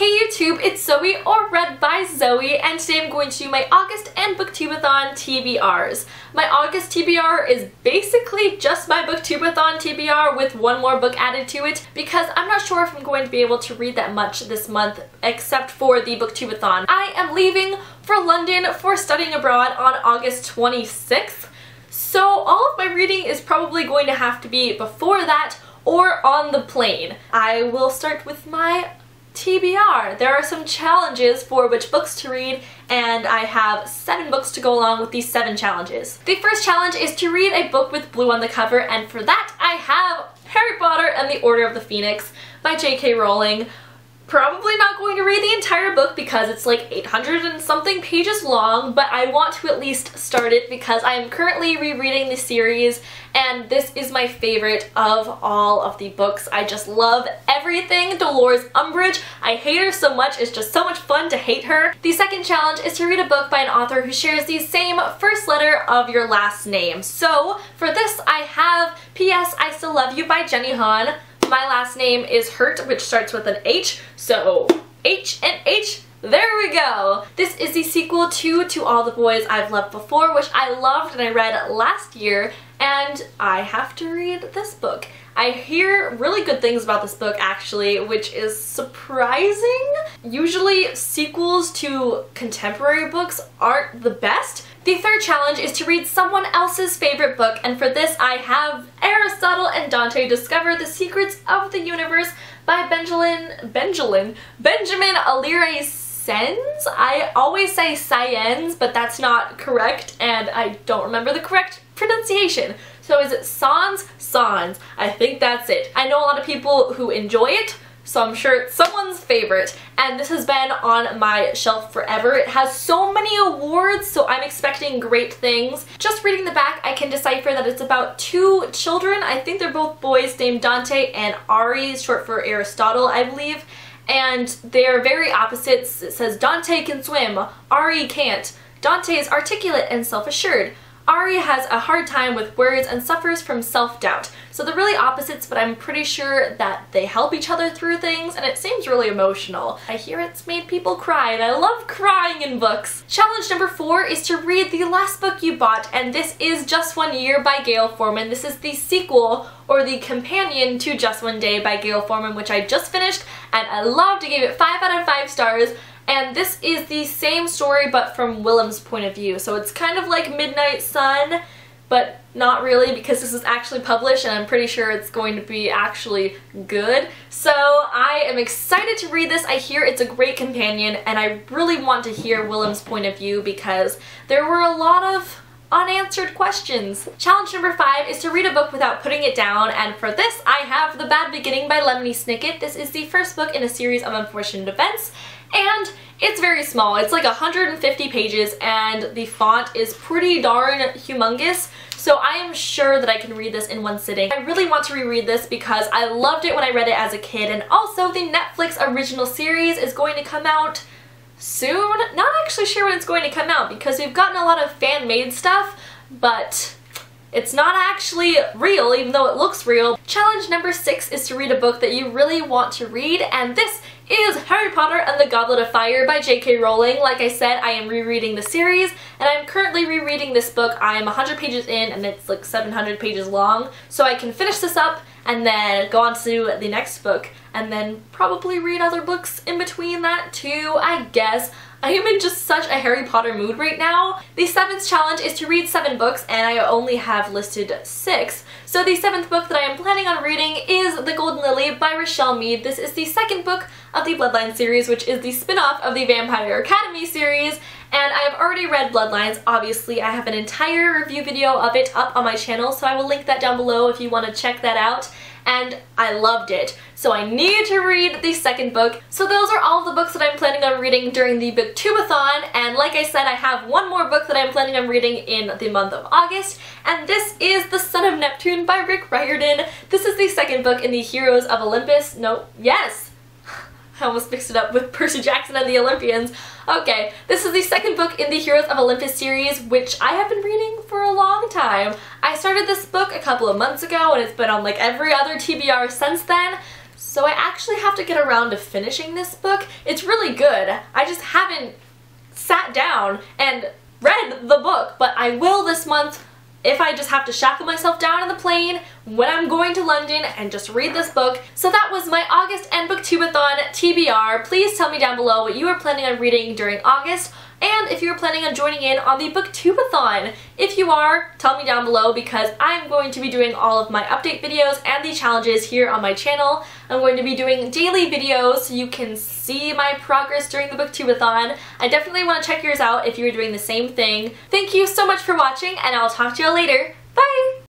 Hey YouTube, it's Zoe or Read by Zoe, and today I'm going to do my August and Booktube-A-Thon TBRs. My August TBR is basically just my Booktube-A-Thon TBR with one more book added to it because I'm not sure if I'm going to be able to read that much this month except for the Booktube-A-Thon. I am leaving for London for studying abroad on August 26th, so all of my reading is probably going to have to be before that or on the plane. I will start with my TBR. There are some challenges for which books to read, and I have 7 books to go along with these 7 challenges. The first challenge is to read a book with blue on the cover, and for that I have Harry Potter and the Order of the Phoenix by J.K. Rowling. Probably not going to read the entire book because it's like 800 and something pages long, but I want to at least start it because I am currently rereading the series and this is my favorite of all of the books. I just love everything Dolores Umbridge. I hate her so much, it's just so much fun to hate her. The second challenge is to read a book by an author who shares the same first letter of your last name. So for this I have P.S. I Still Love You by Jenny Han. My last name is Hurt, which starts with an H, so H and H, there we go! This is the sequel to All the Boys I've Loved Before, which I loved and I read last year, and I have to read this book. I hear really good things about this book actually, which is surprising. Usually sequels to contemporary books aren't the best. The third challenge is to read someone else's favorite book, and for this I have Aristotle and Dante Discover the Secrets of the Universe by Benjamin Alire Sens? I always say Science, but that's not correct, and I don't remember the correct pronunciation. So is it Sans? Sans. I think that's it. I know a lot of people who enjoy it, so I'm sure it's someone's favorite, and this has been on my shelf forever. It has so many awards, so I'm expecting great things. Just reading the back, I can decipher that it's about 2 children. I think they're both boys named Dante and Ari, short for Aristotle, I believe, and they're very opposites. It says Dante can swim, Ari can't. Dante is articulate and self-assured. Ari has a hard time with words and suffers from self-doubt. So they're really opposites, but I'm pretty sure that they help each other through things, and it seems really emotional. I hear it's made people cry, and I love crying in books. Challenge number 4 is to read the last book you bought, and this is Just One Year by Gayle Forman. This is the sequel, or the companion to Just One Day by Gayle Forman, which I just finished, and I loved. I gave it 5 out of 5 stars. And this is the same story but from Willem's point of view. So it's kind of like Midnight Sun, but not really because this is actually published and I'm pretty sure it's going to be actually good. So I am excited to read this. I hear it's a great companion and I really want to hear Willem's point of view because there were a lot of unanswered questions. Challenge number 5 is to read a book without putting it down, and for this I have The Bad Beginning by Lemony Snicket. This is the first book in a series of unfortunate events, and it's very small. It's like 150 pages and the font is pretty darn humongous, so I am sure that I can read this in one sitting. I really want to reread this because I loved it when I read it as a kid, and also the Netflix original series is going to come out soon. Not actually sure when it's going to come out because we've gotten a lot of fan-made stuff, but it's not actually real even though it looks real. Challenge number 6 is to read a book that you really want to read, and this is Harry Potter and the Goblet of Fire by J.K. Rowling. Like I said, I am rereading the series, and I'm currently rereading this book. I am 100 pages in and it's like 700 pages long, so I can finish this up and then go on to the next book and then probably read other books in between that too, I guess. I am in just such a Harry Potter mood right now. The 7th challenge is to read 7 books, and I only have listed 6. So the 7th book that I am planning on reading is The Golden Lily by Rochelle Mead. This is the 2nd book of the Bloodlines series, which is the spin-off of the Vampire Academy series, and I have already read Bloodlines. Obviously, I have an entire review video of it up on my channel, so I will link that down below if you want to check that out. And I loved it. So I need to read the 2nd book. So those are all of the books that I'm planning on reading during the Booktube-A-Thon, and like I said, I have one more book that I'm planning on reading in the month of August, and this is The Son of Neptune by Riordan. This is the 2nd book in the Heroes of Olympus. No, yes! I almost mixed it up with Percy Jackson and the Olympians. Okay, this is the 2nd book in the Heroes of Olympus series, which I have been reading for a long time. I started this book a couple of months ago and it's been on like every other TBR since then, So I actually have to get around to finishing this book. It's really good. I just haven't sat down and read the book, but I will this month if I just have to shackle myself down in the plane when I'm going to London and just read this book. So that was my August and Booktube-A-Thon TBR. Please tell me down below what you are planning on reading during August, and if you're planning on joining in on the Booktube-A-Thon. If you are, tell me down below because I'm going to be doing all of my update videos and the challenges here on my channel. I'm going to be doing daily videos so you can see my progress during the Booktube-A-Thon. I definitely want to check yours out if you're doing the same thing. Thank you so much for watching, and I'll talk to you all later. Bye!